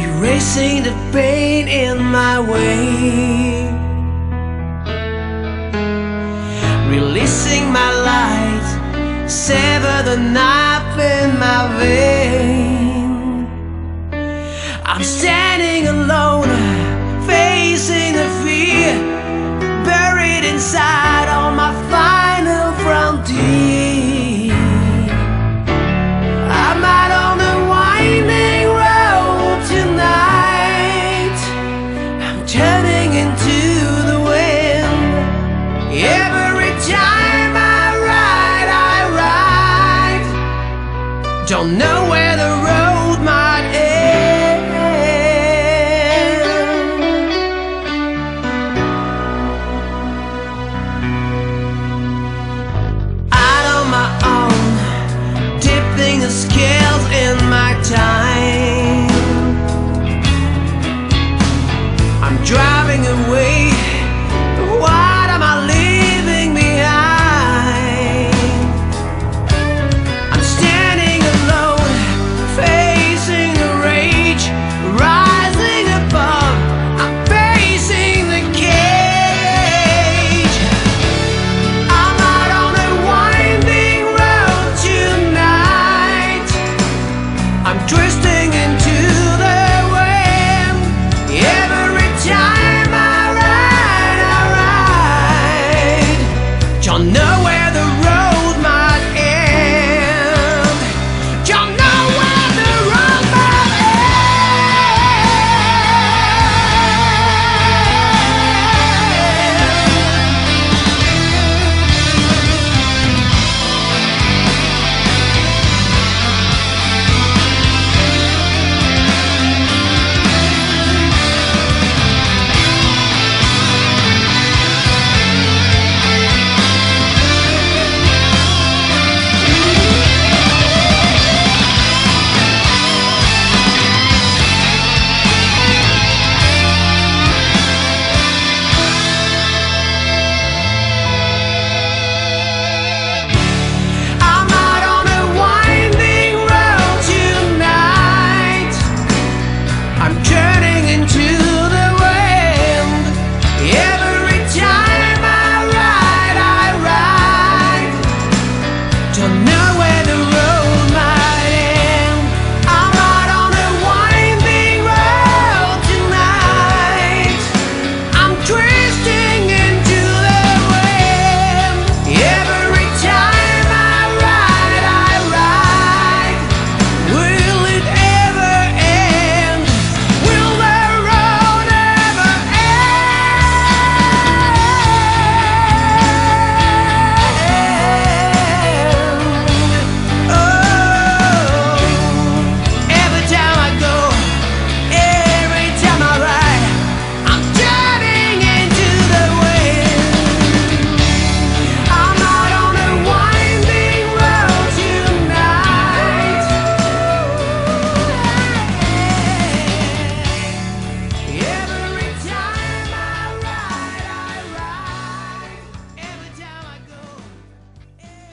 erasing the pain in my way, releasing my light, sever the knife in my vein. I'm standing alone, facing the fear, buried inside on my final frontier. I'm out on the winding road tonight, I'm turning into the wind. Every time I ride, don't know where the